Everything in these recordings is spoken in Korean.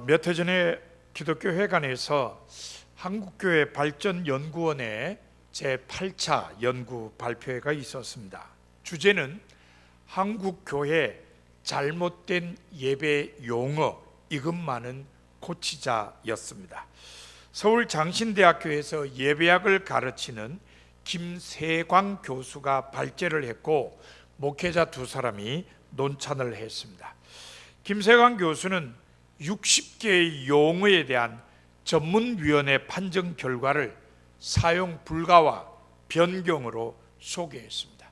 몇 해 전에 기독교 회관에서 한국교회 발전연구원의 제8차 연구 발표회가 있었습니다. 주제는 한국교회 잘못된 예배 용어 이것만은 고치자였습니다. 서울 장신대학교에서 예배학을 가르치는 김세광 교수가 발제를 했고 목회자 두 사람이 논찬을 했습니다. 김세광 교수는 60개의 용어에 대한 전문위원회 판정 결과를 사용 불가와 변경으로 소개했습니다.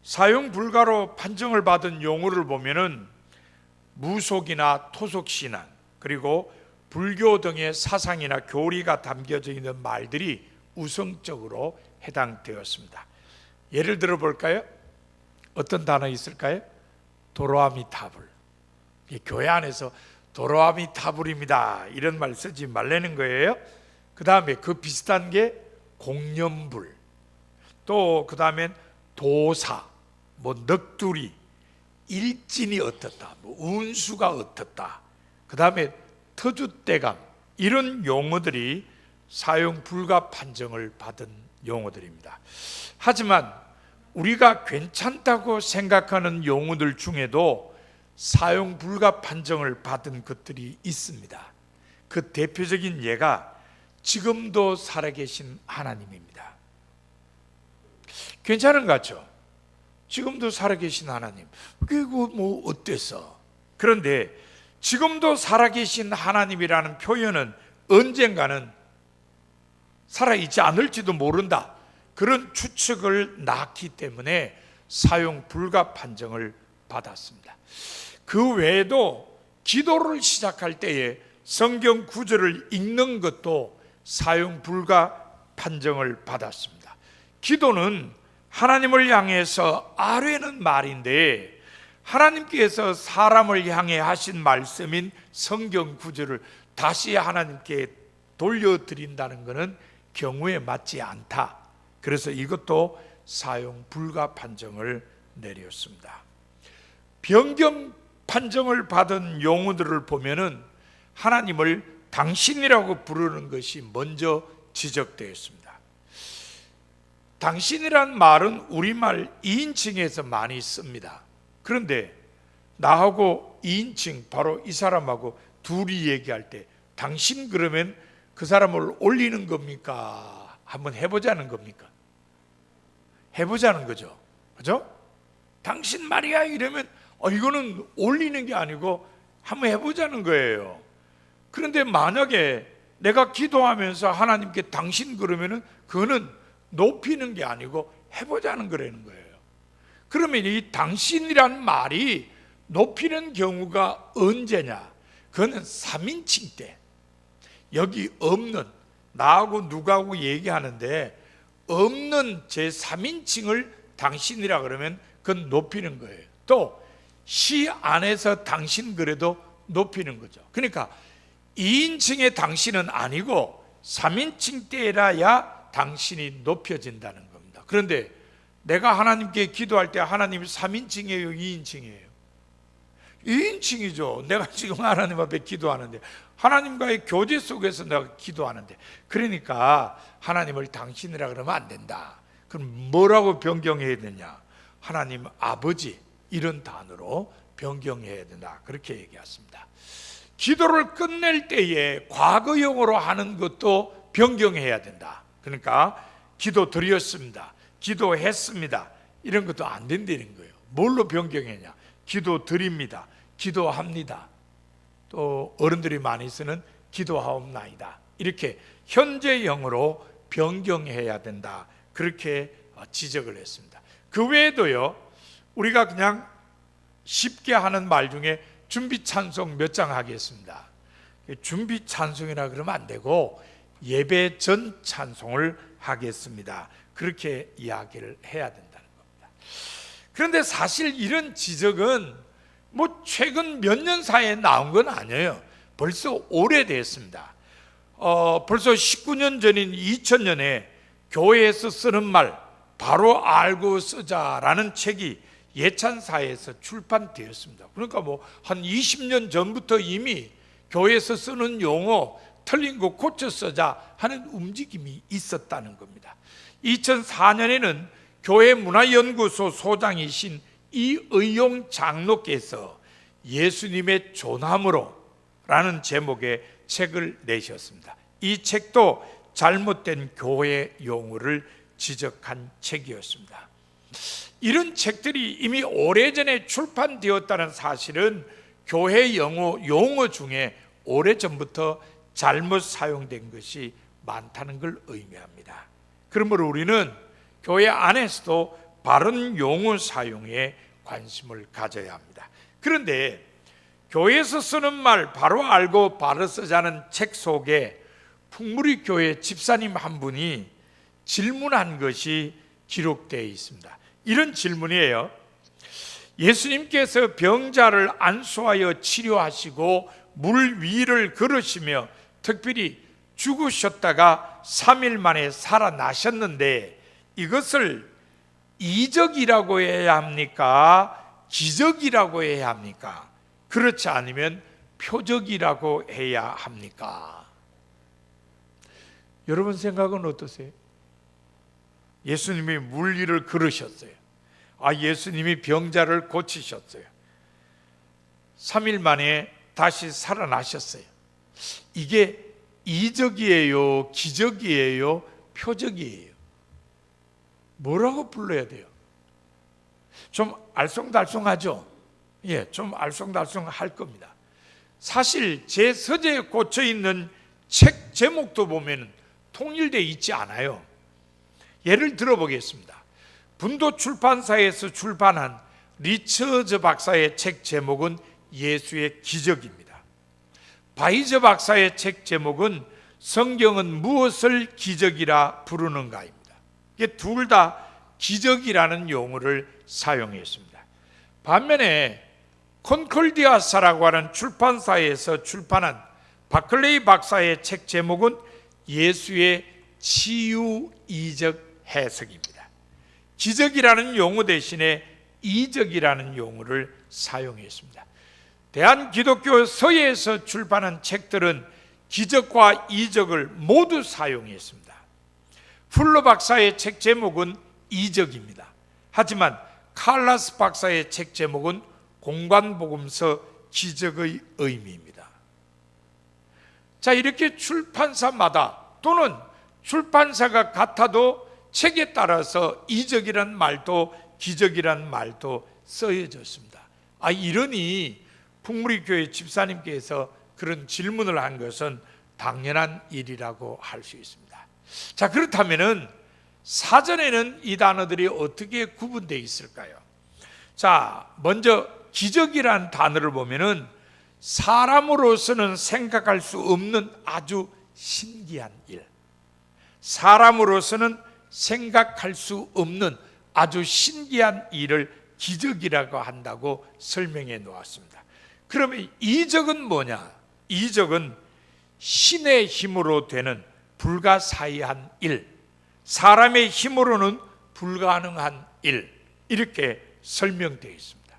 사용 불가로 판정을 받은 용어를 보면은 무속이나 토속신앙, 그리고 불교 등의 사상이나 교리가 담겨져 있는 말들이 우선적으로 해당되었습니다. 예를 들어 볼까요? 어떤 단어 있을까요? 도로아미타불. 교회 안에서 도로아미타불입니다 이런 말 쓰지 말라는 거예요. 그 다음에 그 비슷한 게 공념불, 또 그 다음엔 도사, 넋두리, 일진이 어떻다, 운수가 어떻다, 그 다음에 터줏대감, 이런 용어들이 사용 불가 판정을 받은 용어들입니다. 하지만 우리가 괜찮다고 생각하는 용어들 중에도 사용 불가 판정을 받은 것들이 있습니다. 그 대표적인 예가 지금도 살아계신 하나님입니다. 괜찮은 것 같죠? 지금도 살아계신 하나님, 그거 뭐 어땠어? 그런데 지금도 살아계신 하나님이라는 표현은 언젠가는 살아있지 않을지도 모른다, 그런 추측을 낳기 때문에 사용 불가 판정을 받았습니다. 그 외에도 기도를 시작할 때에 성경 구절을 읽는 것도 사용 불가 판정을 받았습니다. 기도는 하나님을 향해서 아뢰는 말인데 하나님께서 사람을 향해 하신 말씀인 성경 구절을 다시 하나님께 돌려드린다는 것은 경우에 맞지 않다. 그래서 이것도 사용 불가 판정을 내렸습니다. 변경 판정을 받은 용어들을 보면은 하나님을 당신이라고 부르는 것이 먼저 지적되었습니다. 당신이란 말은 우리말 2인칭에서 많이 씁니다. 그런데 나하고 2인칭, 바로 이 사람하고 둘이 얘기할 때 당신 그러면 그 사람을 올리는 겁니까? 한번 해보자는 겁니까? 해보자는 거죠. 그죠? 당신 말이야 이러면 이거는 올리는 게 아니고 한번 해보자는 거예요. 그런데 만약에 내가 기도하면서 하나님께 당신 그러면은 그거는 높이는 게 아니고 해보자는 거라는 거예요. 그러면 이 당신이란 말이 높이는 경우가 언제냐? 그거는 3인칭 때, 여기 없는, 나하고 누구하고 얘기하는데 없는 제 3인칭을 당신이라 그러면 그건 높이는 거예요. 또 시 안에서 당신 그래도 높이는 거죠. 그러니까 2인칭의 당신은 아니고 3인칭 때라야 당신이 높여진다는 겁니다. 그런데 내가 하나님께 기도할 때 하나님이 3인칭이에요, 2인칭이에요? 2인칭이죠. 내가 지금 하나님 앞에 기도하는데, 하나님과의 교제 속에서 내가 기도하는데, 그러니까 하나님을 당신이라 그러면 안 된다. 그럼 뭐라고 변경해야 되냐? 하나님 아버지, 이런 단어로 변경해야 된다, 그렇게 얘기했습니다. 기도를 끝낼 때에 과거형으로 하는 것도 변경해야 된다. 그러니까 기도 드렸습니다, 기도했습니다, 이런 것도 안 된다는 거예요. 뭘로 변경했냐? 기도 드립니다, 기도합니다, 또 어른들이 많이 쓰는 기도하옵나이다, 이렇게 현재형으로 변경해야 된다, 그렇게 지적을 했습니다. 그 외에도요, 우리가 그냥 쉽게 하는 말 중에 준비 찬송 몇 장 하겠습니다. 준비 찬송이라 그러면 안 되고 예배 전 찬송을 하겠습니다, 그렇게 이야기를 해야 된다는 겁니다. 그런데 사실 이런 지적은 뭐 최근 몇 년 사이에 나온 건 아니에요. 벌써 오래됐습니다. 벌써 19년 전인 2000년에 교회에서 쓰는 말 바로 알고 쓰자라는 책이 예찬사에서 출판되었습니다. 그러니까 뭐 한 20년 전부터 이미 교회에서 쓰는 용어 틀린 거 고쳐 쓰자 하는 움직임이 있었다는 겁니다. 2004년에는 교회문화연구소 소장이신 이의용 장로께서 예수님의 조남으로 라는 제목의 책을 내셨습니다. 이 책도 잘못된 교회 용어를 지적한 책이었습니다. 이런 책들이 이미 오래전에 출판되었다는 사실은 교회 용어 중에 오래전부터 잘못 사용된 것이 많다는 걸 의미합니다. 그러므로 우리는 교회 안에서도 바른 용어 사용에 관심을 가져야 합니다. 그런데 교회에서 쓰는 말 바로 알고 바로 쓰자는 책 속에 풍물이 교회 집사님 한 분이 질문한 것이 기록되어 있습니다. 이런 질문이에요. 예수님께서 병자를 안수하여 치료하시고 물 위를 걸으시며 특별히 죽으셨다가 3일 만에 살아나셨는데 이것을 이적이라고 해야 합니까? 기적이라고 해야 합니까? 그렇지 않으면 표적이라고 해야 합니까? 여러분 생각은 어떠세요? 예수님이 물 위를 걸으셨어요. 예수님이 병자를 고치셨어요. 3일 만에 다시 살아나셨어요. 이게 이적이에요? 기적이에요? 표적이에요? 뭐라고 불러야 돼요? 좀 알쏭달쏭하죠? 좀 알쏭달쏭할 겁니다. 사실 제 서재에 꽂혀 있는 책 제목도 보면 통일되어 있지 않아요. 예를 들어보겠습니다. 분도 출판사에서 출판한 리처즈 박사의 책 제목은 예수의 기적입니다. 바이저 박사의 책 제목은 성경은 무엇을 기적이라 부르는가입니다. 이게 둘 다 기적이라는 용어를 사용했습니다. 반면에 콘콜디아사라고 하는 출판사에서 출판한 바클레이 박사의 책 제목은 예수의 치유 이적 해석입니다. 기적이라는 용어 대신에 이적이라는 용어를 사용했습니다. 대한기독교 서예에서 출판한 책들은 기적과 이적을 모두 사용했습니다. 풀러 박사의 책 제목은 이적입니다. 하지만 칼라스 박사의 책 제목은 공관복음서 기적의 의미입니다. 자, 이렇게 출판사마다 또는 출판사가 같아도 책에 따라서 이적이란 말도 기적이란 말도 쓰여졌습니다. 이러니 풍물이교회 집사님께서 그런 질문을 한 것은 당연한 일이라고 할 수 있습니다. 자, 그렇다면은 사전에는 이 단어들이 어떻게 구분되어 있을까요? 자, 먼저 기적이라는 단어를 보면은 사람으로서는 생각할 수 없는 아주 신기한 일, 사람으로서는 생각할 수 없는 아주 신기한 일을 기적이라고 한다고 설명해 놓았습니다. 그러면 이적은 뭐냐? 이적은 신의 힘으로 되는 불가사의한 일, 사람의 힘으로는 불가능한 일, 이렇게 설명되어 있습니다.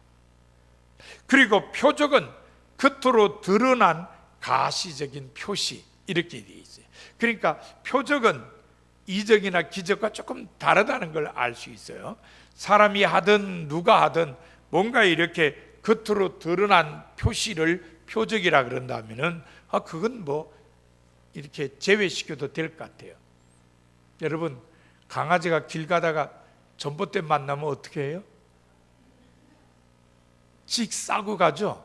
그리고 표적은 겉으로 드러난 가시적인 표시, 이렇게 되어 있어요. 그러니까 표적은 이적이나 기적과 조금 다르다는 걸 알 수 있어요. 사람이 하든 누가 하든 뭔가 이렇게 겉으로 드러난 표시를 표적이라 그런다면은 그건 뭐 이렇게 제외시켜도 될 것 같아요. 여러분, 강아지가 길 가다가 전봇대 만나면 어떻게 해요? 씩 싸고 가죠.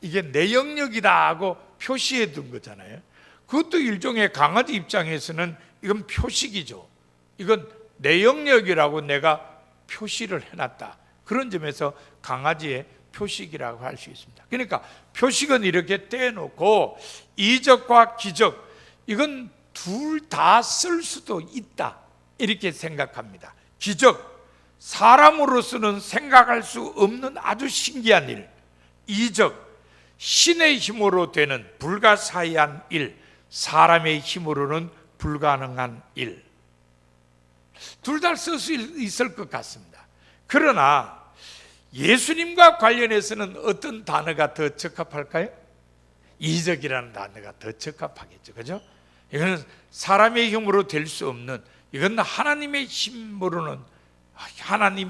이게 내 영역이다 하고 표시해 둔 거잖아요. 그것도 일종의 강아지 입장에서는 이건 표식이죠. 이건 내 영역이라고 내가 표시를 해놨다. 그런 점에서 강아지의 표식이라고 할 수 있습니다. 그러니까 표식은 이렇게 떼놓고 이적과 기적, 이건 둘 다 쓸 수도 있다, 이렇게 생각합니다. 기적, 사람으로서는 생각할 수 없는 아주 신기한 일. 이적, 신의 힘으로 되는 불가사의한 일, 사람의 힘으로는 불가능한 일. 둘 다 쓸 수 있을 것 같습니다. 그러나 예수님과 관련해서는 어떤 단어가 더 적합할까요? 이적이라는 단어가 더 적합하겠죠. 그죠? 이거는 사람의 힘으로 될 수 없는, 이건 하나님의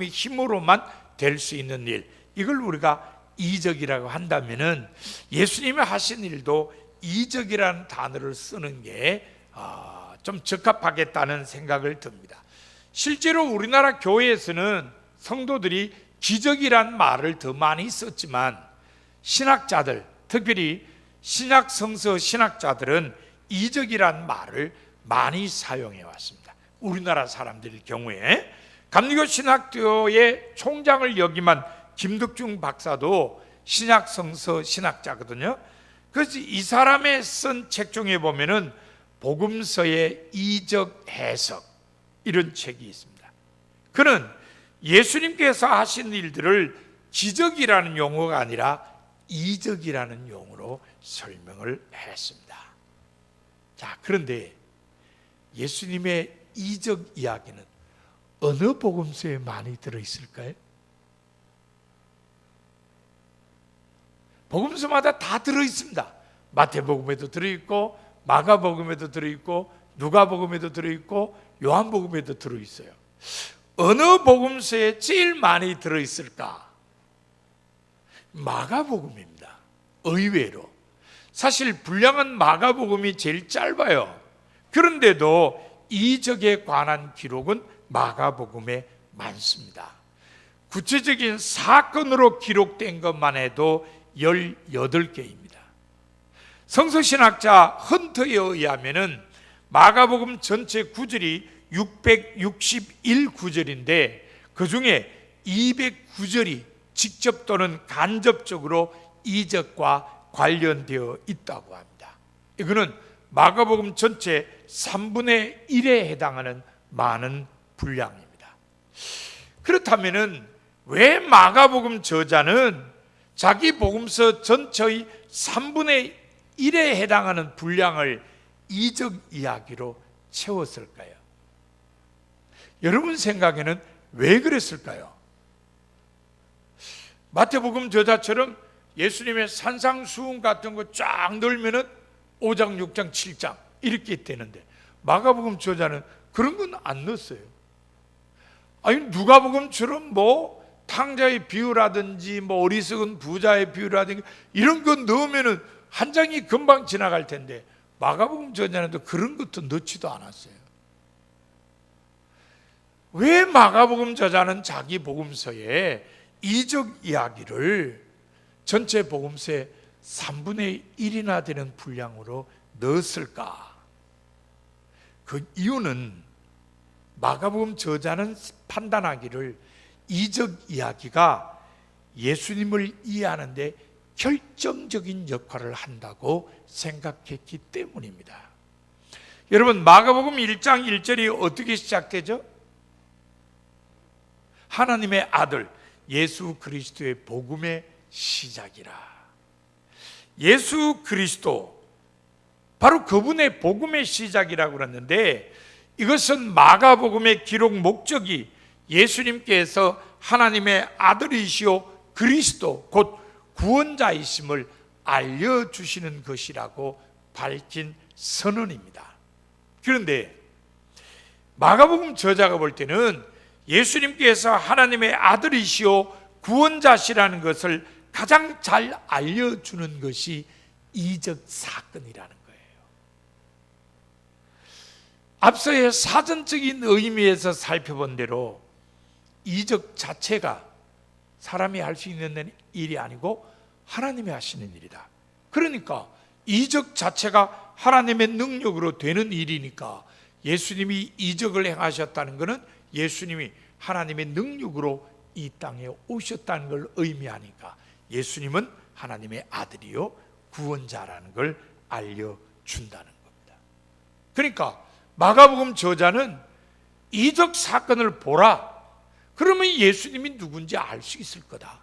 힘으로만 될 수 있는 일, 이걸 우리가 이적이라고 한다면은 예수님이 하신 일도 이적이라는 단어를 쓰는 게 좀 적합하겠다는 생각을 듭니다. 실제로 우리나라 교회에서는 성도들이 기적이란 말을 더 많이 썼지만 신학자들, 특별히 신약성서 신학자들은 이적이란 말을 많이 사용해 왔습니다. 우리나라 사람들의 경우에 감리교 신학교의 총장을 역임한 김덕중 박사도 신약성서 신학자거든요. 그래서 이 사람의 쓴 책 중에 보면은 복음서의 이적 해석, 이런 책이 있습니다. 그는 예수님께서 하신 일들을 기적이라는 용어가 아니라 이적이라는 용어로 설명을 했습니다. 자, 그런데 예수님의 이적 이야기는 어느 복음서에 많이 들어있을까요? 복음서마다 다 들어있습니다. 마태복음에도 들어있고, 마가복음에도 들어있고, 누가복음에도 들어있고, 요한복음에도 들어있어요. 어느 복음서에 제일 많이 들어있을까? 마가복음입니다. 의외로. 사실 분량은 마가복음이 제일 짧아요. 그런데도 이적에 관한 기록은 마가복음에 많습니다. 구체적인 사건으로 기록된 것만 해도 18개입니다. 성서신학자 헌터에 의하면 마가복음 전체 구절이 661구절인데 그 중에 209절이 직접 또는 간접적으로 이적과 관련되어 있다고 합니다. 이거는 마가복음 전체 3분의 1에 해당하는 많은 분량입니다. 그렇다면 왜 마가복음 저자는 자기 복음서 전체의 3분의 1에 해당하는 분량을 이적 이야기로 채웠을까요? 여러분 생각에는 왜 그랬을까요? 마태복음 저자처럼 예수님의 산상수훈 같은 거 쫙 넣으면은 5장, 6장, 7장 이렇게 되는데 마가복음 저자는 그런 건 안 넣었어요. 아니 누가복음처럼 뭐 탕자의 비유라든지 뭐 어리석은 부자의 비유라든지 이런 거 넣으면은 한 장이 금방 지나갈 텐데 마가복음 저자는 또 그런 것도 넣지도 않았어요. 왜 마가복음 저자는 자기 복음서에 이적 이야기를 전체 복음서의 3분의 1이나 되는 분량으로 넣었을까? 그 이유는 마가복음 저자는 판단하기를 이적 이야기가 예수님을 이해하는 데 결정적인 역할을 한다고 생각했기 때문입니다. 여러분 마가복음 1장 1절이 어떻게 시작되죠? 하나님의 아들 예수 그리스도의 복음의 시작이라. 예수 그리스도 바로 그분의 복음의 시작이라고 그랬는데 이것은 마가복음의 기록 목적이 예수님께서 하나님의 아들이시오 그리스도 곧 구원자이심을 알려주시는 것이라고 밝힌 선언입니다. 그런데 마가복음 저자가 볼 때는 예수님께서 하나님의 아들이시오 구원자시라는 것을 가장 잘 알려주는 것이 이적 사건이라는 거예요. 앞서의 사전적인 의미에서 살펴본 대로 이적 자체가 사람이 할 수 있는 일이 아니고 하나님이 하시는 일이다. 그러니까 이적 자체가 하나님의 능력으로 되는 일이니까 예수님이 이적을 행하셨다는 것은 예수님이 하나님의 능력으로 이 땅에 오셨다는 걸 의미하니까 예수님은 하나님의 아들이요 구원자라는 걸 알려준다는 겁니다. 그러니까 마가복음 저자는 이적 사건을 보라. 그러면 예수님이 누군지 알 수 있을 거다.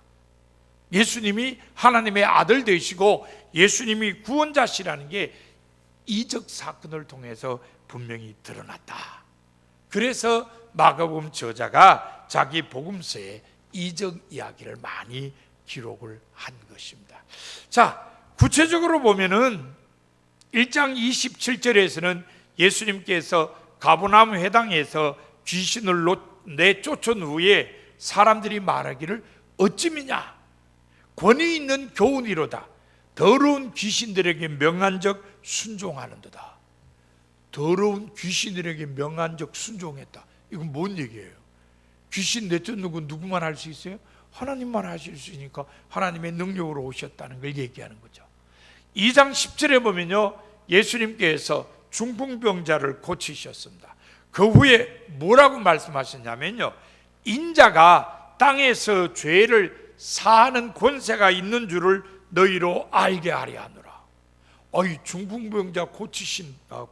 예수님이 하나님의 아들 되시고 예수님이 구원자시라는 게 이적 사건을 통해서 분명히 드러났다. 그래서 마가복음 저자가 자기 복음서에 이적 이야기를 많이 기록을 한 것입니다. 자, 구체적으로 보면은 1장 27절에서는 예수님께서 가버나움 회당에서 귀신을 내쫓은 후에 사람들이 말하기를 어찌미냐 권위 있는 교훈이로다. 더러운 귀신들에게 명한적 순종하는도다. 더러운 귀신들에게 명한적 순종했다. 이건 뭔 얘기예요? 귀신 내쫓는 건 누구만 할 수 있어요? 하나님만 하실 수 있으니까 하나님의 능력으로 오셨다는 걸 얘기하는 거죠. 2장 10절에 보면요, 예수님께서 중풍병자를 고치셨습니다. 그 후에 뭐라고 말씀하셨냐면요, 인자가 땅에서 죄를 사하는 권세가 있는 줄을 너희로 알게 하려 하노라. 이 중풍병자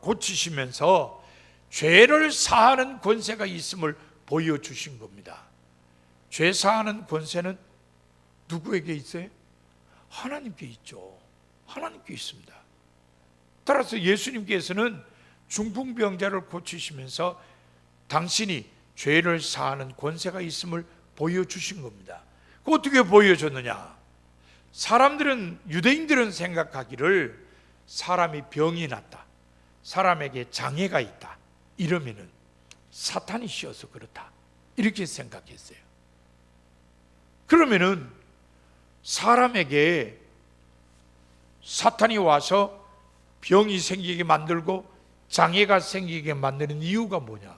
고치시면서 죄를 사하는 권세가 있음을 보여주신 겁니다. 죄 사하는 권세는 누구에게 있어요? 하나님께 있죠. 하나님께 있습니다. 따라서 예수님께서는 중풍병자를 고치시면서 당신이 죄를 사하는 권세가 있음을 보여주신 겁니다. 그 어떻게 보여줬느냐? 유대인들은 생각하기를 사람이 병이 났다, 사람에게 장애가 있다, 이러면은 사탄이 씌어서 그렇다, 이렇게 생각했어요. 그러면은 사람에게 사탄이 와서 병이 생기게 만들고 장애가 생기게 만드는 이유가 뭐냐?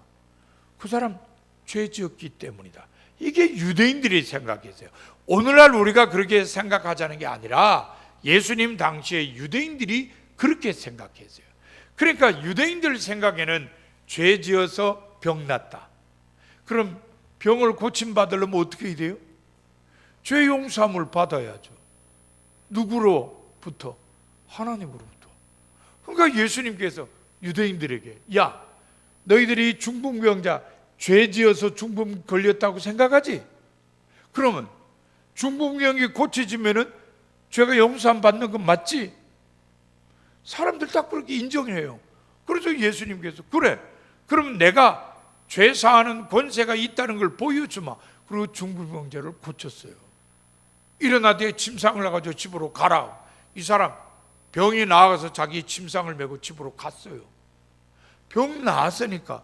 그 사람 죄 지었기 때문이다. 이게 유대인들이 생각했어요. 오늘날 우리가 그렇게 생각하자는 게 아니라 예수님 당시에 유대인들이 그렇게 생각했어요. 그러니까 유대인들 생각에는 죄 지어서 병 났다. 그럼 병을 고침받으려면 어떻게 해야 돼요? 죄 용서함을 받아야죠. 누구로부터? 하나님으로부터. 그러니까 예수님께서 유대인들에게, 야, 너희들이 중풍병자 죄 지어서 중풍 걸렸다고 생각하지? 그러면 중풍병이 고쳐지면은 죄가 용서함 받는 건 맞지? 사람들 딱 그렇게 인정해요. 그래서 예수님께서, 그래, 그럼 내가 죄 사하는 권세가 있다는 걸 보여주마. 그리고 중풍병자를 고쳤어요. 일어나되 침상을 나가지고 집으로 가라. 이 사람 병이 나아가서 자기 침상을 메고 집으로 갔어요. 병 나았으니까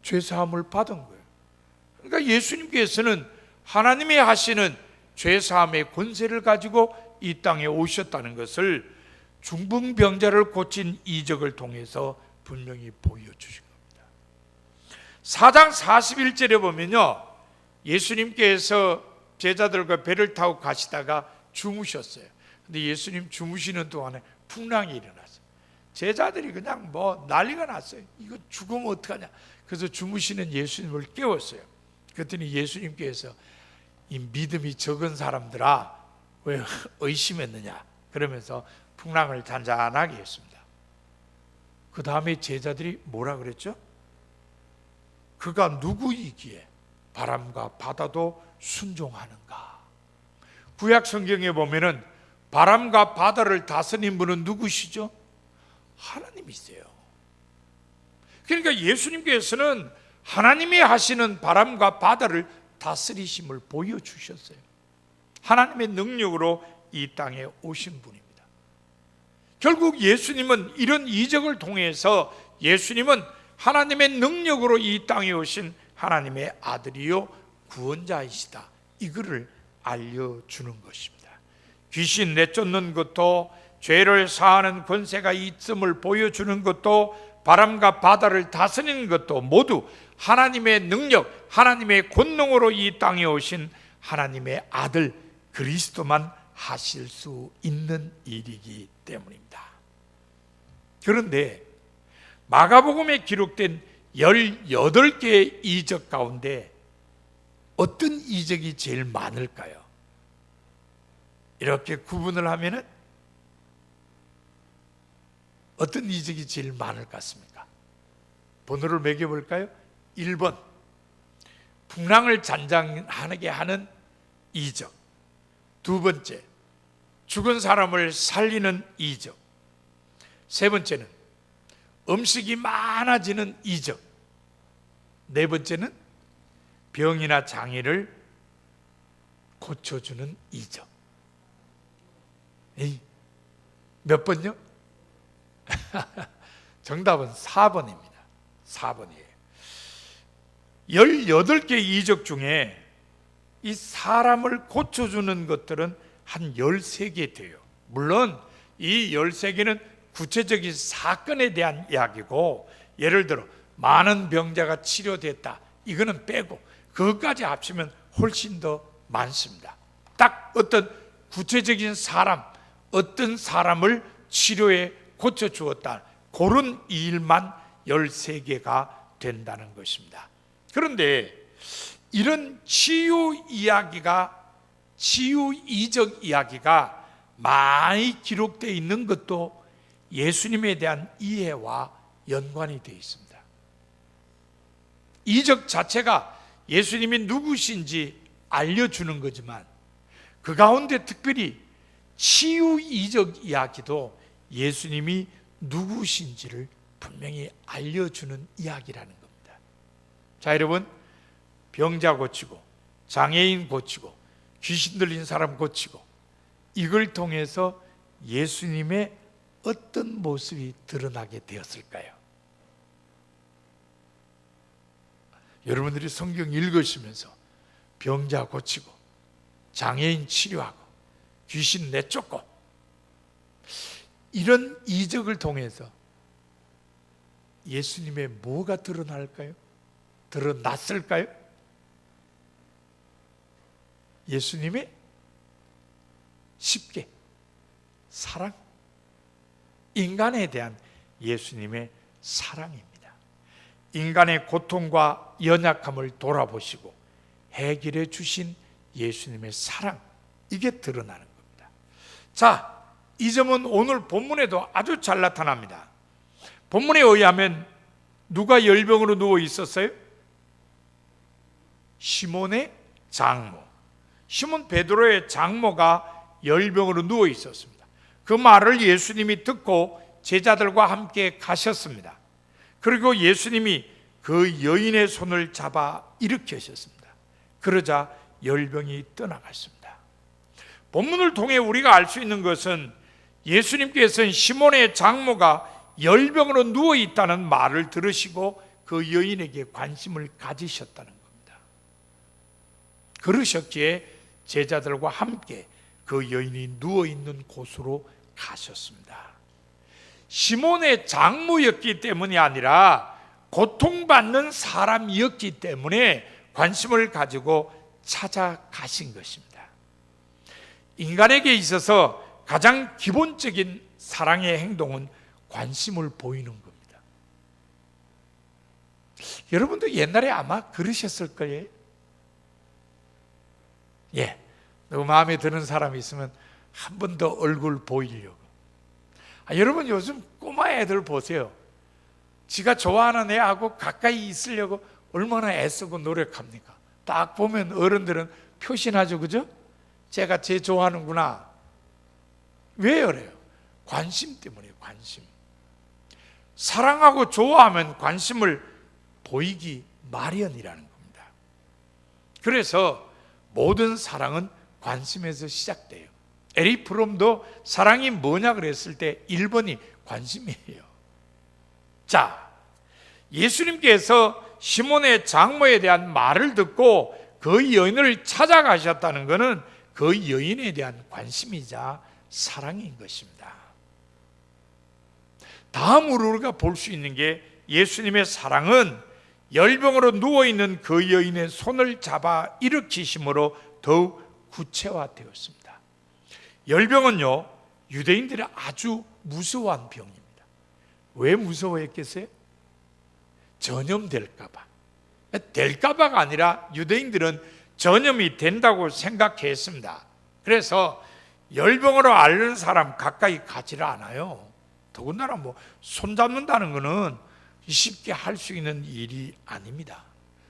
죄사함을 받은 거예요. 그러니까 예수님께서는 하나님이 하시는 죄사함의 권세를 가지고 이 땅에 오셨다는 것을 중풍병자를 고친 이적을 통해서 분명히 보여주신 겁니다. 4장 41절에 보면요, 예수님께서 제자들과 배를 타고 가시다가 주무셨어요. 근데 예수님 주무시는 동안에 풍랑이 일어났어요. 제자들이 그냥 난리가 났어요. 이거 죽으면 어떡하냐. 그래서 주무시는 예수님을 깨웠어요. 그랬더니 예수님께서, 이 믿음이 적은 사람들아, 왜 의심했느냐, 그러면서 풍랑을 잔잔하게 했습니다. 그 다음에 제자들이 뭐라 그랬죠? 그가 누구이기에 바람과 바다도 순종하는가? 구약 성경에 보면은 바람과 바다를 다스린 분은 누구시죠? 하나님이세요. 그러니까 예수님께서는 하나님이 하시는 바람과 바다를 다스리심을 보여주셨어요. 하나님의 능력으로 이 땅에 오신 분입니다. 결국 예수님은 이런 이적을 통해서 예수님은 하나님의 능력으로 이 땅에 오신 하나님의 아들이요 구원자이시다, 이거를 알려주는 것입니다. 귀신 내쫓는 것도, 죄를 사하는 권세가 있음을 보여주는 것도, 바람과 바다를 다스리는 것도 모두 하나님의 능력, 하나님의 권능으로 이 땅에 오신 하나님의 아들 그리스도만 하실 수 있는 일이기 때문입니다. 그런데 마가복음에 기록된 18개의 이적 가운데 어떤 이적이 제일 많을까요? 이렇게 구분을 하면은 어떤 이적이 제일 많을 것 같습니까? 번호를 매겨볼까요? 1번, 풍랑을 잔잔하게 하는 이적. 2번째, 죽은 사람을 살리는 이적. 3번째는 음식이 많아지는 이적. 4번째는 병이나 장애를 고쳐주는 이적. 몇 번요? 정답은 4번입니다. 4번이에요. 18개 이적 중에 이 사람을 고쳐주는 것들은 한 13개 돼요. 물론 이 13개는 구체적인 사건에 대한 이야기고, 예를 들어 많은 병자가 치료됐다, 이거는 빼고 그것까지 합치면 훨씬 더 많습니다. 딱 어떤 구체적인 사람, 어떤 사람을 치료해 고쳐주었다, 그런 일만 13개가 된다는 것입니다. 그런데 이런 치유 이적 이야기가 많이 기록되어 있는 것도 예수님에 대한 이해와 연관이 되어 있습니다. 이적 자체가 예수님이 누구신지 알려주는 거지만, 그 가운데 특별히 치유 이적 이야기도 예수님이 누구신지를 분명히 알려주는 이야기라는 겁니다. 자, 여러분, 병자 고치고 장애인 고치고 귀신 들린 사람 고치고, 이걸 통해서 예수님의 어떤 모습이 드러나게 되었을까요? 여러분들이 성경 읽으시면서 병자 고치고 장애인 치료하고 귀신 내쫓고, 이런 이적을 통해서 예수님의 뭐가 드러날까요? 드러났을까요? 예수님의 쉽게 사랑, 인간에 대한 예수님의 사랑입니다. 인간의 고통과 연약함을 돌아보시고 해결해 주신 예수님의 사랑, 이게 드러나는 겁니다. 자, 이 점은 오늘 본문에도 아주 잘 나타납니다. 본문에 의하면 누가 열병으로 누워 있었어요? 시몬의 장모, 시몬 베드로의 장모가 열병으로 누워 있었습니다. 그 말을 예수님이 듣고 제자들과 함께 가셨습니다. 그리고 예수님이 그 여인의 손을 잡아 일으키셨습니다. 그러자 열병이 떠나갔습니다. 본문을 통해 우리가 알 수 있는 것은 예수님께서는 시몬의 장모가 열병으로 누워 있다는 말을 들으시고 그 여인에게 관심을 가지셨다는 겁니다. 그러셨기에 제자들과 함께 그 여인이 누워 있는 곳으로 가셨습니다. 시몬의 장모였기 때문이 아니라 고통받는 사람이었기 때문에 관심을 가지고 찾아가신 것입니다. 인간에게 있어서 가장 기본적인 사랑의 행동은 관심을 보이는 겁니다. 여러분도 옛날에 아마 그러셨을 거예요. 너무 마음에 드는 사람이 있으면 한 번 더 얼굴 보이려고. 여러분, 요즘 꼬마 애들 보세요. 지가 좋아하는 애하고 가까이 있으려고 얼마나 애쓰고 노력합니까? 딱 보면 어른들은 표신하죠, 그죠? 제가 쟤 좋아하는구나. 왜 그래요? 관심 때문이에요, 관심. 사랑하고 좋아하면 관심을 보이기 마련이라는 겁니다. 그래서 모든 사랑은 관심에서 시작돼요. 에릭 프롬도 사랑이 뭐냐 그랬을 때 1번이 관심이에요. 자, 예수님께서 시몬의 장모에 대한 말을 듣고 그 여인을 찾아가셨다는 것은 그 여인에 대한 관심이자 사랑인 것입니다. 다음으로 우리가 볼 수 있는 게, 예수님의 사랑은 열병으로 누워있는 그 여인의 손을 잡아 일으키심으로 더욱 구체화되었습니다. 열병은요, 유대인들이 아주 무서워한 병입니다. 왜 무서워했겠어요? 전염될까봐. 될까봐가 아니라 유대인들은 전염이 된다고 생각했습니다. 그래서 열병으로 앓는 사람 가까이 가지를 않아요. 더군다나 손잡는다는 것은 쉽게 할 수 있는 일이 아닙니다.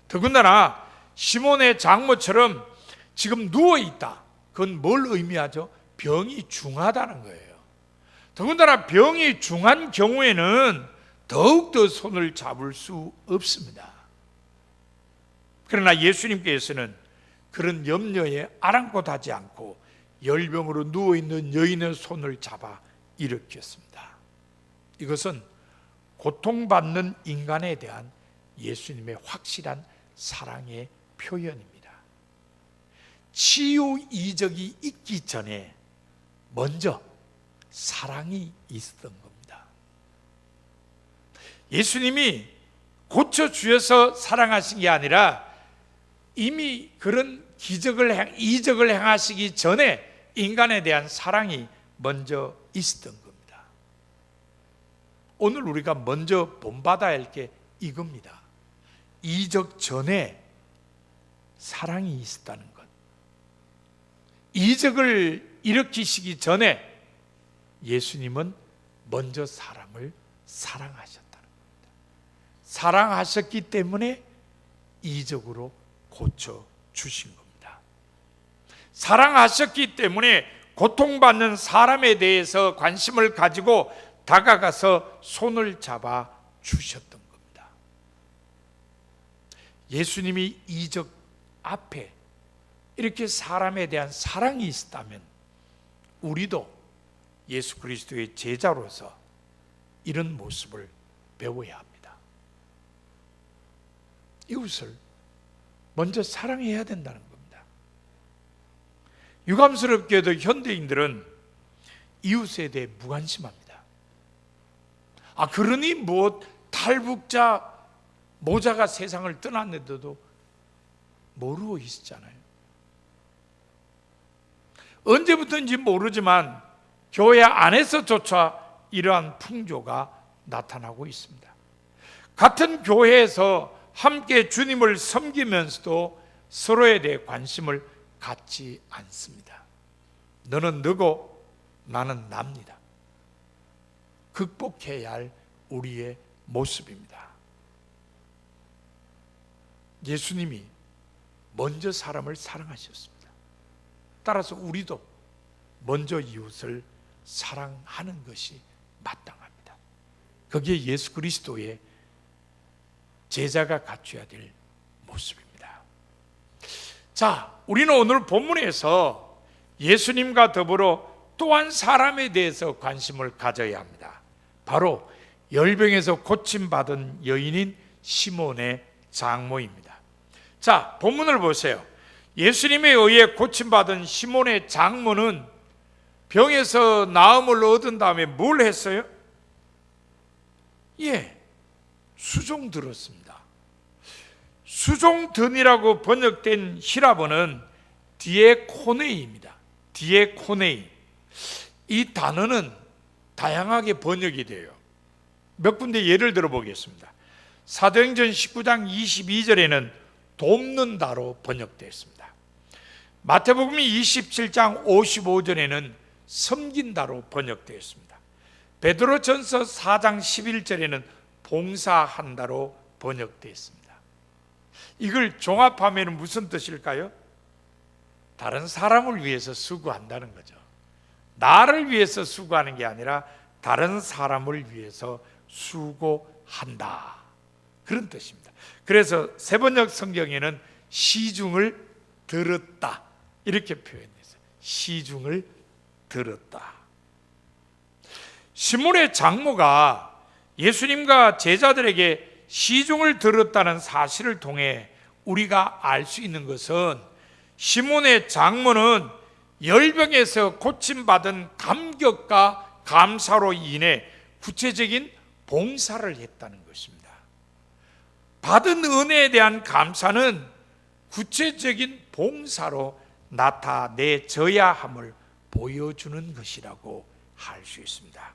더군다나 시몬의 장모처럼 지금 누워있다, 그건 뭘 의미하죠? 병이 중하다는 거예요. 더군다나 병이 중한 경우에는 더욱더 손을 잡을 수 없습니다. 그러나 예수님께서는 그런 염려에 아랑곳하지 않고 열병으로 누워있는 여인의 손을 잡아 일으켰습니다. 이것은 고통받는 인간에 대한 예수님의 확실한 사랑의 표현입니다. 치유 이적이 있기 전에 먼저 사랑이 있었던 겁니다. 예수님이 고쳐주셔서 사랑하신 게 아니라 이미 그런 이적을 행하시기 전에 인간에 대한 사랑이 먼저 있었던 겁니다. 오늘 우리가 먼저 본받아야 할 게 이겁니다. 이적 전에 사랑이 있었다는 것. 이적을 일으키시기 전에 예수님은 먼저 사람을 사랑하셨다는 겁니다. 사랑하셨기 때문에 이적으로 고쳐주신 겁니다. 사랑하셨기 때문에 고통받는 사람에 대해서 관심을 가지고 다가가서 손을 잡아 주셨던 겁니다. 예수님이 이적 앞에 이렇게 사람에 대한 사랑이 있었다면 우리도 예수 그리스도의 제자로서 이런 모습을 배워야 합니다. 이웃을 먼저 사랑해야 된다는 겁니다. 유감스럽게도 현대인들은 이웃에 대해 무관심합니다. 그러니 탈북자 모자가 세상을 떠났는데도 모르고 있었잖아요. 언제부터인지 모르지만 교회 안에서조차 이러한 풍조가 나타나고 있습니다. 같은 교회에서 함께 주님을 섬기면서도 서로에 대해 관심을 갖지 않습니다. 너는 너고 나는 납니다. 극복해야 할 우리의 모습입니다. 예수님이 먼저 사람을 사랑하셨습니다. 따라서 우리도 먼저 이웃을 사랑하는 것이 마땅합니다. 그게 예수 그리스도의 제자가 갖춰야 될 모습입니다. 자, 우리는 오늘 본문에서 예수님과 더불어 또한 사람에 대해서 관심을 가져야 합니다. 바로 열병에서 고침받은 여인인 시몬의 장모입니다. 자, 본문을 보세요. 예수님에 의해 고침받은 시몬의 장모는 병에서 나음을 얻은 다음에 뭘 했어요? 수종 들었습니다. 수종든이라고 번역된 히라보는 디에코네이입니다. 디에코네이. 이 단어는 다양하게 번역이 돼요. 몇 군데 예를 들어 보겠습니다. 사도행전 19장 22절에는 돕는다로 번역되었습니다. 마태복음 27장 55절에는 섬긴다로 번역되었습니다. 베드로전서 4장 11절에는 봉사한다로 번역되었습니다. 이걸 종합하면 무슨 뜻일까요? 다른 사람을 위해서 수고한다는 거죠. 나를 위해서 수고하는 게 아니라 다른 사람을 위해서 수고한다, 그런 뜻입니다. 그래서 세번역 성경에는 시중을 들었다 이렇게 표현했어요. 시중을 들었다. 시몬의 장모가 예수님과 제자들에게 시중을 들었다는 사실을 통해 우리가 알 수 있는 것은 시몬의 장모는 열병에서 고침받은 감격과 감사로 인해 구체적인 봉사를 했다는 것입니다. 받은 은혜에 대한 감사는 구체적인 봉사로 나타내져야 함을 보여주는 것이라고 할 수 있습니다.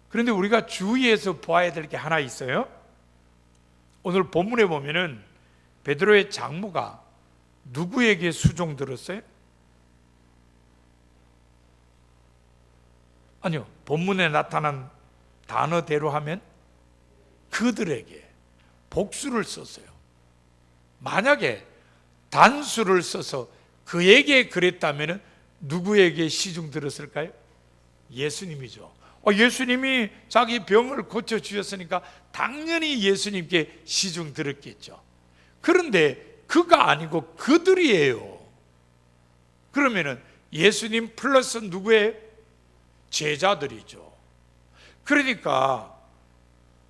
그런데 우리가 주의해서 보아야 될 게 하나 있어요. 오늘 본문에 보면은 베드로의 장모가 누구에게 수종 들었어요? 아니요, 본문에 나타난 단어대로 하면 그들에게 복수를 썼어요. 만약에 단수를 써서 그에게 그랬다면 누구에게 시중 들었을까요? 예수님이죠. 예수님이 자기 병을 고쳐주셨으니까 당연히 예수님께 시중 들었겠죠. 그런데 그가 아니고 그들이에요. 그러면은 예수님 플러스 누구예요? 제자들이죠. 그러니까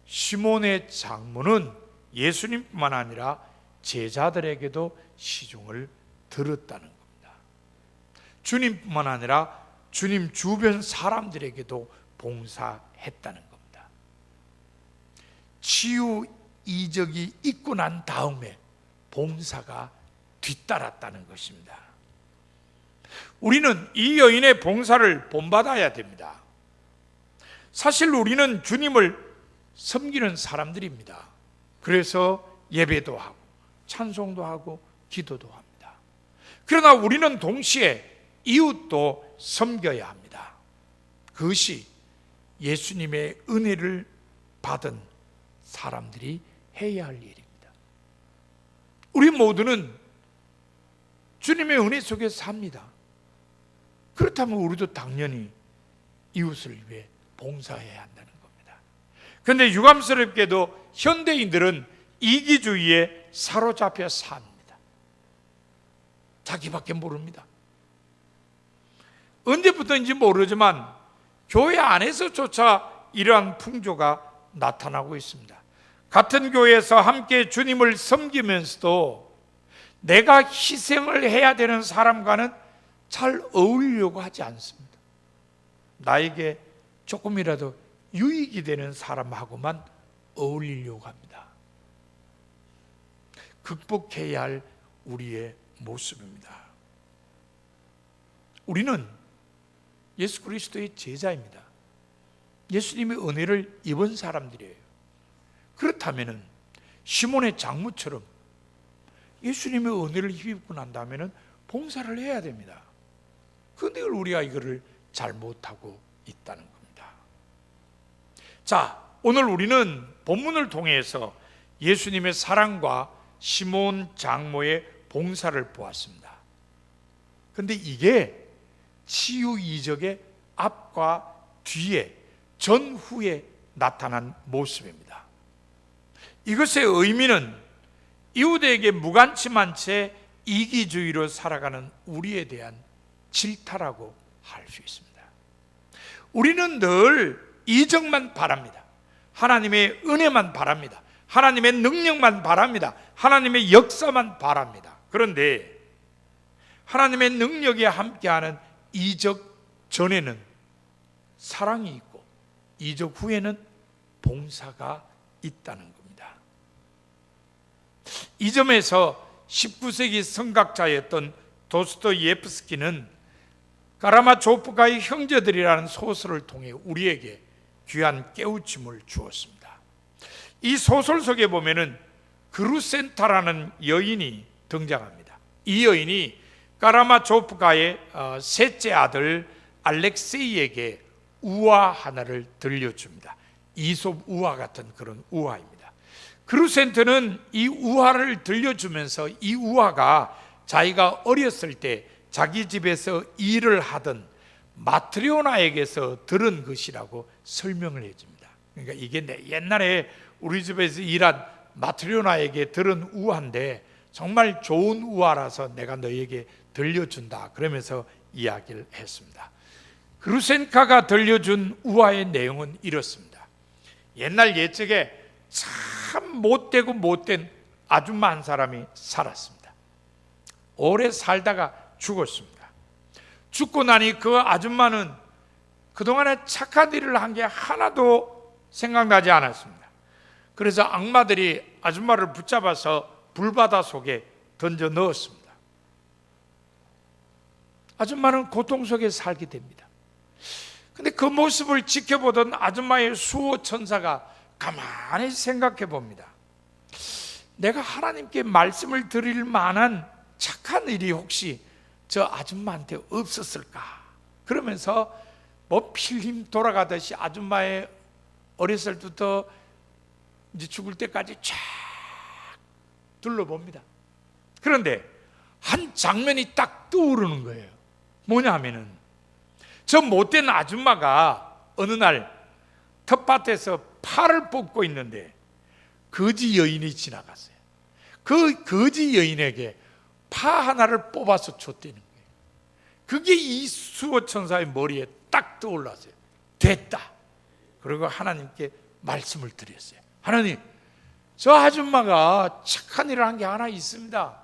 시몬의 장모는 예수님뿐만 아니라 제자들에게도 시중을 들었다는 겁니다. 주님뿐만 아니라 주님 주변 사람들에게도 봉사했다는 겁니다. 치유 이적이 있고 난 다음에 봉사가 뒤따랐다는 것입니다. 우리는 이 여인의 봉사를 본받아야 됩니다. 사실 우리는 주님을 섬기는 사람들입니다. 그래서 예배도 하고 찬송도 하고 기도도 합니다. 그러나 우리는 동시에 이웃도 섬겨야 합니다. 그것이 예수님의 은혜를 받은 사람들이 해야 할 일입니다. 우리 모두는 주님의 은혜 속에 삽니다. 그렇다면 우리도 당연히 이웃을 위해 봉사해야 한다는 겁니다. 그런데 유감스럽게도 현대인들은 이기주의에 사로잡혀 삽니다. 자기밖에 모릅니다. 언제부터인지 모르지만 교회 안에서조차 이러한 풍조가 나타나고 있습니다. 같은 교회에서 함께 주님을 섬기면서도 내가 희생을 해야 되는 사람과는 잘 어울리려고 하지 않습니다. 나에게 조금이라도 유익이 되는 사람하고만 어울리려고 합니다. 극복해야 할 우리의 모습입니다. 우리는 예수 그리스도의 제자입니다. 예수님의 은혜를 입은 사람들이에요. 그렇다면 시몬의 장모처럼 예수님의 은혜를 힘입고 난 다음에는 봉사를 해야 됩니다. 그런데 우리가 이거를 잘 못하고 있다는 겁니다. 자, 오늘 우리는 본문을 통해서 예수님의 사랑과 시몬 장모의 봉사를 보았습니다. 그런데 이게 치유 이적의 앞과 뒤에 전후에 나타난 모습입니다. 이것의 의미는 이웃에게 무관심한 채 이기주의로 살아가는 우리에 대한 질타라고 할 수 있습니다. 우리는 늘 이적만 바랍니다. 하나님의 은혜만 바랍니다. 하나님의 능력만 바랍니다. 하나님의 역사만 바랍니다. 그런데 하나님의 능력에 함께하는 이적 전에는 사랑이 있고 이적 후에는 봉사가 있다는 겁니다. 이 점에서 19세기 성각자였던 도스토예프스키는 가라마조프가의 형제들이라는 소설을 통해 우리에게 귀한 깨우침을 주었습니다. 이 소설 속에 보면은 그루센타라는 여인이 등장합니다. 이 여인이 가라마조프가의 셋째 아들 알렉세이에게 우화 하나를 들려줍니다. 이솝 우화 같은 그런 우화입니다. 그루센트는 이 우화를 들려주면서 이 우화가 자기가 어렸을 때 자기 집에서 일을 하던 마트리오나에게서 들은 것이라고 설명을 해줍니다. 그러니까 이게 옛날에 우리 집에서 일한 마트리오나에게 들은 우화인데 정말 좋은 우화라서 내가 너에게 들려준다 그러면서 이야기를 했습니다. 그루센카가 들려준 우화의 내용은 이렇습니다. 옛날 옛적에 참 못되고 못된 아줌마 한 사람이 살았습니다. 오래 살다가 죽었습니다. 죽고 나니 그 아줌마는 그동안에 착한 일을 한 게 하나도 생각나지 않았습니다. 그래서 악마들이 아줌마를 붙잡아서 불바다 속에 던져 넣었습니다. 아줌마는 고통 속에 살게 됩니다. 근데 그 모습을 지켜보던 아줌마의 수호 천사가 가만히 생각해 봅니다. 내가 하나님께 말씀을 드릴 만한 착한 일이 혹시 저 아줌마한테 없었을까? 그러면서 뭐 필름 돌아가듯이 아줌마의 어렸을 때부터 이제 죽을 때까지 쫙 둘러봅니다. 그런데 한 장면이 딱 떠오르는 거예요. 뭐냐 하면은 저 못된 아줌마가 어느 날 텃밭에서 파를 뽑고 있는데 거지 여인이 지나갔어요. 그 거지 여인에게 파 하나를 뽑아서 줬다는 거예요. 그게 이 수호 천사의 머리에 딱 떠올랐어요. 됐다. 그리고 하나님께 말씀을 드렸어요. 하나님, 저 아줌마가 착한 일을 한 게 하나 있습니다.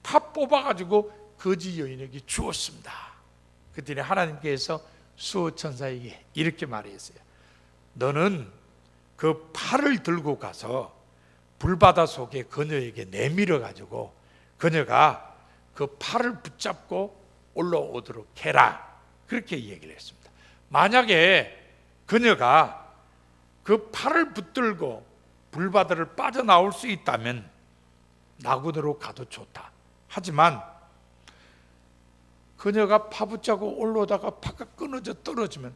파 뽑아가지고 거지 여인에게 주었습니다. 그랬더니 하나님께서 수호천사에게 이렇게 말했어요. 너는 그 팔을 들고 가서 불바다 속에 그녀에게 내밀어 가지고 그녀가 그 팔을 붙잡고 올라오도록 해라. 그렇게 얘기를 했습니다. 만약에 그녀가 그 팔을 붙들고 불바다를 빠져나올 수 있다면 나그네로 가도 좋다. 하지만 그녀가 파 붙잡고 올라오다가 파가 끊어져 떨어지면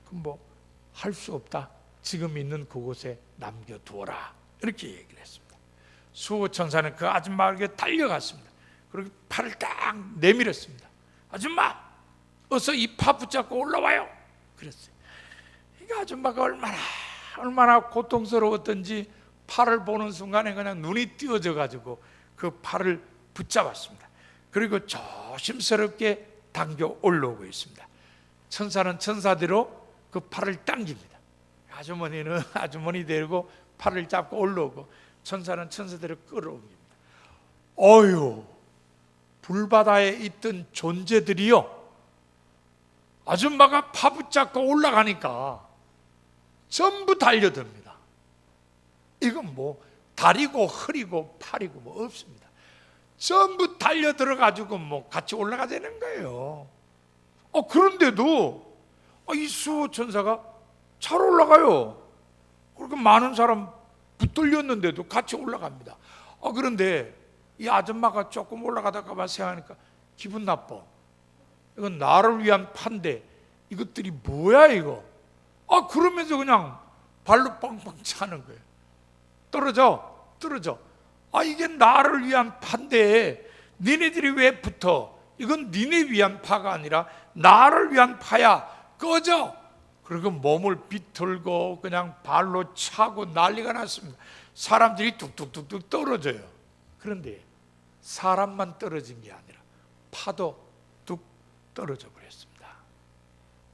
그럼 뭐 할 수 없다. 지금 있는 그곳에 남겨두어라. 이렇게 얘기를 했습니다. 수호천사는 그 아줌마에게 달려갔습니다. 그리고 팔을 딱 내밀었습니다. 아줌마, 어서 이 파 붙잡고 올라와요. 그랬어요. 이 아줌마가 얼마나 고통스러웠던지 팔을 보는 순간에 그냥 눈이 띄어져 가지고 그 팔을 붙잡았습니다. 그리고 조심스럽게 당겨 올라오고 있습니다. 천사는 천사대로 그 팔을 당깁니다. 아주머니는 아주머니 데리고 팔을 잡고 올라오고 천사는 천사대로 끌어옵니다. 어휴, 불바다에 있던 존재들이요, 아줌마가 파 붙잡고 올라가니까 전부 달려듭니다. 이건 뭐 다리고 허리고 팔이고 뭐 없습니다. 전부 달려들어가지고 뭐 같이 올라가자는 거예요. 그런데도 이 수호천사가 잘 올라가요. 그렇게 많은 사람 붙들렸는데도 같이 올라갑니다. 그런데 이 아줌마가 조금 올라가다가 생각하니까 기분 나빠. 이건 나를 위한 판데 이것들이 뭐야 이거. 그러면서 그냥 발로 빵빵 차는 거예요. 떨어져. 이게 나를 위한 판데 니네들이 왜 붙어? 이건 니네 위한 파가 아니라 나를 위한 파야. 꺼져. 그리고 몸을 비틀고 그냥 발로 차고 난리가 났습니다. 사람들이 뚝뚝뚝뚝 떨어져요. 그런데 사람만 떨어진 게 아니라 파도 뚝 떨어져 버렸습니다.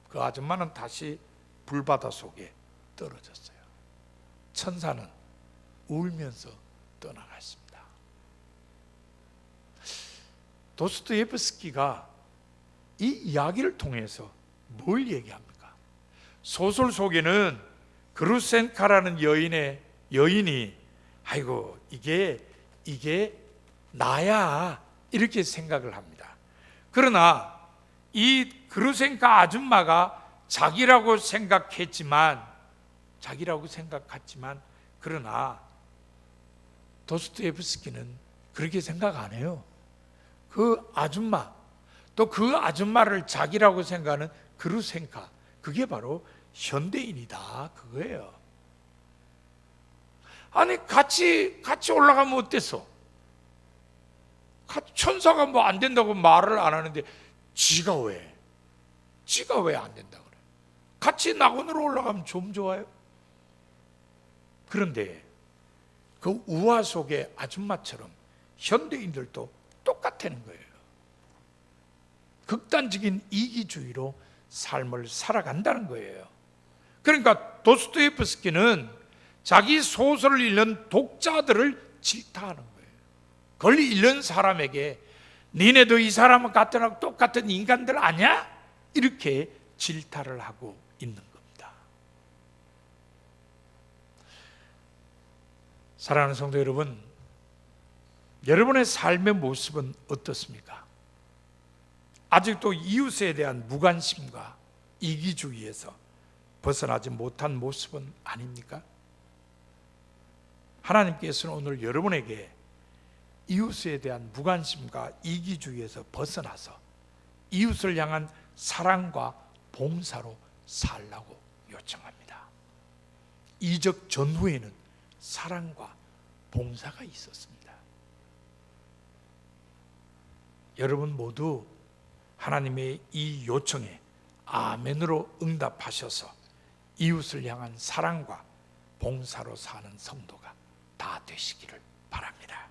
그 아줌마는 다시 불바다 속에 떨어졌어요. 천사는 울면서 떠나갔습니다. 도스토옙스키가 이 이야기를 통해서 뭘 얘기합니까? 소설 속에는 그루센카라는 여인이 아이고 이게 나야 이렇게 생각을 합니다. 그러나 이 그루센카 아줌마가 자기라고 생각했지만 그러나 도스토옙스키는 그렇게 생각 안 해요. 그 아줌마, 또 그 아줌마를 자기라고 생각하는 그루센카, 그게 바로 현대인이다 그거예요. 아니 같이 올라가면 어땠어? 천사가 뭐 안 된다고 말을 안 하는데 지가 왜 안 된다 그래? 같이 낙원으로 올라가면 좀 좋아요. 그런데 그 우화 속의 아줌마처럼 현대인들도 똑같다는 거예요. 극단적인 이기주의로 삶을 살아간다는 거예요. 그러니까 도스토옙스키는 자기 소설을 읽는 독자들을 질타하는 거예요. 그걸 읽는 사람에게 니네도 이 사람은 똑같은 인간들 아니야? 이렇게 질타를 하고 있는 겁니다. 사랑하는 성도 여러분, 여러분의 삶의 모습은 어떻습니까? 아직도 이웃에 대한 무관심과 이기주의에서 벗어나지 못한 모습은 아닙니까? 하나님께서는 오늘 여러분에게 이웃에 대한 무관심과 이기주의에서 벗어나서 이웃을 향한 사랑과 봉사로 살라고 요청합니다. 이적 전후에는 사랑과 봉사가 있었습니다. 여러분 모두 하나님의 이 요청에 아멘으로 응답하셔서 이웃을 향한 사랑과 봉사로 사는 성도가 다 되시기를 바랍니다.